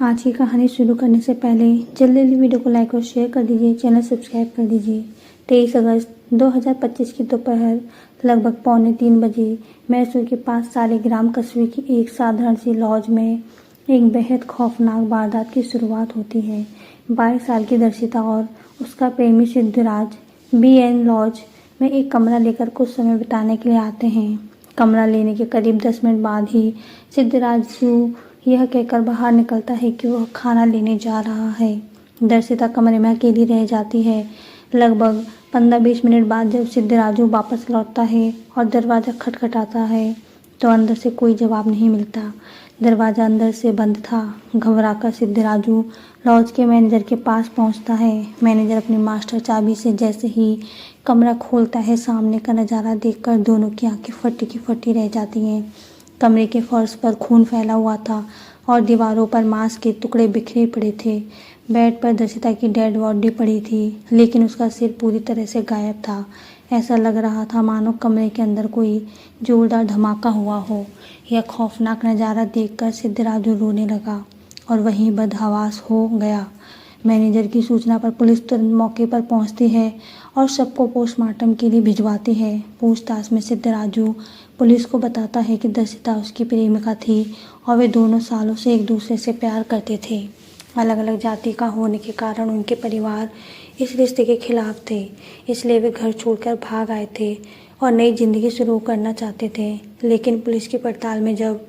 आज की कहानी शुरू करने से पहले जल्दी जल्दी वीडियो को लाइक और शेयर कर दीजिए, चैनल सब्सक्राइब कर दीजिए। 23 अगस्त 2025 की दोपहर लगभग 2:45 बजे मैसूर के पास सालिग्राम कस्बे की एक साधारण सी लॉज में एक बेहद खौफनाक वारदात की शुरुआत होती है। 22 साल की दर्शिता और उसका प्रेमी सिद्धराज BN लॉज में एक कमरा लेकर कुछ समय बिताने के लिए आते हैं। कमरा लेने के करीब 10 मिनट बाद ही सिद्धराजू यह कहकर बाहर निकलता है कि वह खाना लेने जा रहा है। दर्शिता कमरे में अकेली रह जाती है। लगभग 15-20 मिनट बाद जब सिद्धराजू वापस लौटता है और दरवाज़ा खटखटाता है तो अंदर से कोई जवाब नहीं मिलता। दरवाज़ा अंदर से बंद था। घबराकर सिद्धराजू लॉज के मैनेजर के पास पहुंचता है। मैनेजर अपनी मास्टर चाबी से जैसे ही कमरा खोलता है, सामने का नज़ारा देखकर दोनों की आंखें फटी की फटी रह जाती हैं। कमरे के फर्श पर खून फैला हुआ था और दीवारों पर मांस के टुकड़े बिखरे पड़े थे। बेड पर दर्शिता की डेड बॉडी पड़ी थी, लेकिन उसका सिर पूरी तरह से गायब था। ऐसा लग रहा था मानो कमरे के अंदर कोई जोरदार धमाका हुआ हो। यह खौफनाक नज़ारा देखकर सिद्धराजू रोने लगा और वहीं बदहवास हो गया। मैनेजर की सूचना पर पुलिस तुरंत मौके पर पहुंचती है और सबको पोस्टमार्टम के लिए भिजवाती है। पूछताछ में सिद्धराजू पुलिस को बताता है कि दर्शिता उसकी प्रेमिका थी और वे दोनों सालों से एक दूसरे से प्यार करते थे। अलग अलग जाति का होने के कारण उनके परिवार इस रिश्ते के खिलाफ थे, इसलिए वे घर छोड़कर भाग आए थे और नई जिंदगी शुरू करना चाहते थे। लेकिन पुलिस की पड़ताल में जब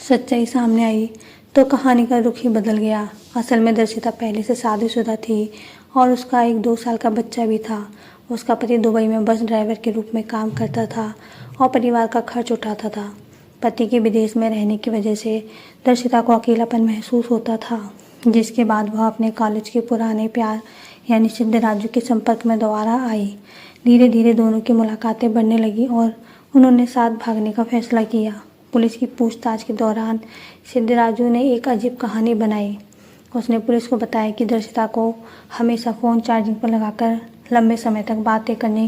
सच्चाई सामने आई तो कहानी का रुख ही बदल गया। असल में दर्शिता पहले से शादीशुदा थी और उसका एक 2 साल का बच्चा भी था। उसका पति दुबई में बस ड्राइवर के रूप में काम करता था और परिवार का खर्च उठाता था। पति के विदेश में रहने की वजह से दर्शिता को अकेलापन महसूस होता था, जिसके बाद वह अपने कॉलेज के पुराने प्यार यानी सिद्धराजू के संपर्क में दोबारा आई। धीरे धीरे दोनों की मुलाकातें बढ़ने लगी और उन्होंने साथ भागने का फैसला किया। पुलिस की पूछताछ के दौरान सिद्धराजू ने एक अजीब कहानी बनाई। उसने पुलिस को बताया कि दर्शिता को हमेशा फ़ोन चार्जिंग पर लगाकर लंबे समय तक बातें करने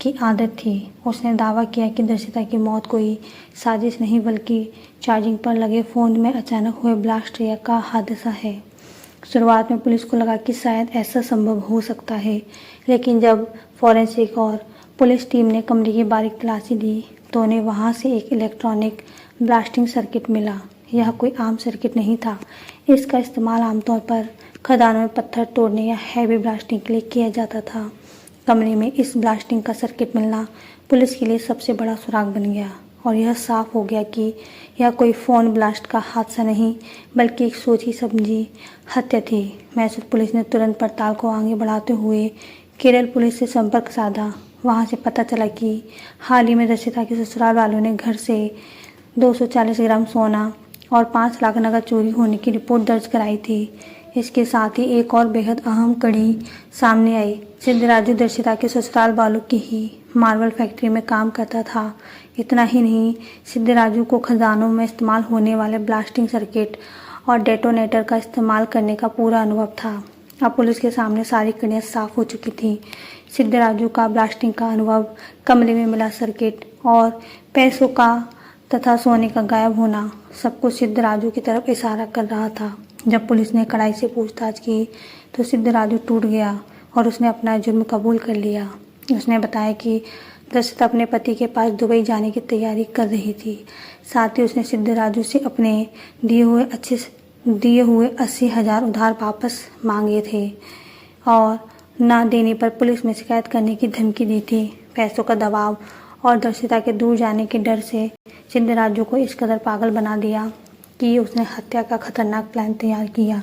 की आदत थी। उसने दावा किया कि दर्शिता की मौत कोई साजिश नहीं बल्कि चार्जिंग पर लगे फ़ोन में अचानक हुए ब्लास्ट का हादसा है। शुरुआत में पुलिस को लगा कि शायद ऐसा संभव हो सकता है, लेकिन जब फॉरेंसिक और पुलिस टीम ने कमरे की बारीक तलाशी ली तो उन्हें वहां से एक इलेक्ट्रॉनिक ब्लास्टिंग सर्किट मिला। यह कोई आम सर्किट नहीं था। इसका इस्तेमाल आमतौर पर खदानों में पत्थर तोड़ने या हैवी ब्लास्टिंग के लिए किया जाता था। कमरे में इस ब्लास्टिंग का सर्किट मिलना पुलिस के लिए सबसे बड़ा सुराग बन गया और यह साफ हो गया कि यह कोई फ़ोन ब्लास्ट का हादसा नहीं बल्कि एक सोची समझी हत्या थी। मैसूर पुलिस ने तुरंत पड़ताल को आगे बढ़ाते हुए केरल पुलिस से संपर्क साधा। वहां से पता चला कि हाल ही में दर्शिता के ससुराल वालों ने घर से 240 ग्राम सोना और 5 लाख नकद चोरी होने की रिपोर्ट दर्ज कराई थी। इसके साथ ही एक और बेहद अहम कड़ी सामने आई। सिद्धराजू दर्शिता के ससुराल वालों की ही मार्बल फैक्ट्री में काम करता था। इतना ही नहीं, सिद्धराजू को खदानों में इस्तेमाल होने वाले ब्लास्टिंग सर्किट और डेटोनेटर का इस्तेमाल करने का पूरा अनुभव था। अब पुलिस के सामने सारी कड़ियाँ साफ हो चुकी थी। सिद्धराजू का ब्लास्टिंग का अनुभव, कमरे में मिला सर्किट और पैसों का तथा सोने का गायब होना, सब कुछ सिद्धराजू की तरफ इशारा कर रहा था। जब पुलिस ने कड़ाई से पूछताछ की तो सिद्धराजू टूट गया और उसने अपना जुर्म कबूल कर लिया। उसने बताया कि दर्शिता अपने पति के पास दुबई जाने की तैयारी कर रही थी। साथ ही उसने सिद्धराजू से अपने दिए हुए 80,000 उधार वापस मांगे थे और ना देने पर पुलिस में शिकायत करने की धमकी दी थी। पैसों का दबाव और दर्शिता के दूर जाने के डर से सिद्धराजू को इस कदर पागल बना दिया कि उसने हत्या का खतरनाक प्लान तैयार किया।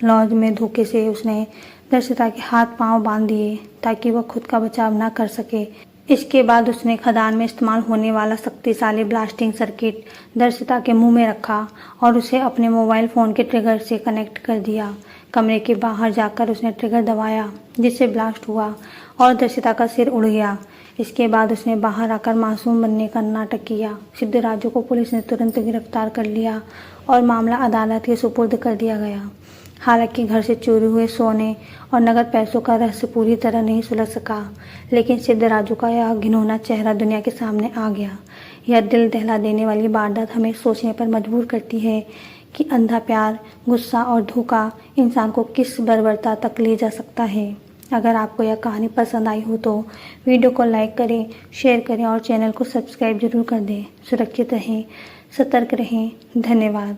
लॉज में धोखे से उसने दर्शिता के हाथ पांव बांध दिए ताकि वह खुद का बचाव न कर सके। इसके बाद उसने खदान में इस्तेमाल होने वाला शक्तिशाली ब्लास्टिंग सर्किट दर्शिता के मुंह में रखा और उसे अपने मोबाइल फ़ोन के ट्रिगर से कनेक्ट कर दिया। कमरे के बाहर जाकर उसने ट्रिगर दबाया, जिससे ब्लास्ट हुआ और दर्शिता का सिर उड़ गया। इसके बाद उसने बाहर आकर मासूम बनने का नाटक किया। सिद्धराजू को पुलिस ने तुरंत गिरफ्तार कर लिया और मामला अदालत के सुपुर्द कर दिया गया। हालांकि घर से चोरी हुए सोने और नगद पैसों का रहस्य पूरी तरह नहीं सुलझ सका, लेकिन सिद्धराजू का यह घिनौना चेहरा दुनिया के सामने आ गया। यह दिल दहला देने वाली वारदात हमें सोचने पर मजबूर करती है कि अंधा प्यार गुस्सा और धोखा इंसान को किस बर्बरता तक ले जा सकता है। अगर आपको यह कहानी पसंद आई हो तो वीडियो को लाइक करें, शेयर करें और चैनल को सब्सक्राइब जरूर कर दें। सुरक्षित रहें, सतर्क रहें। धन्यवाद।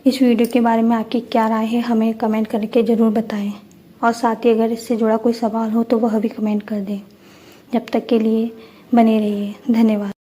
इस वीडियो के बारे में आपकी क्या राय है हमें कमेंट करके ज़रूर बताएं और साथ ही अगर इससे जुड़ा कोई सवाल हो तो वह भी कमेंट कर दें। जब तक के लिए बने रहिए। धन्यवाद।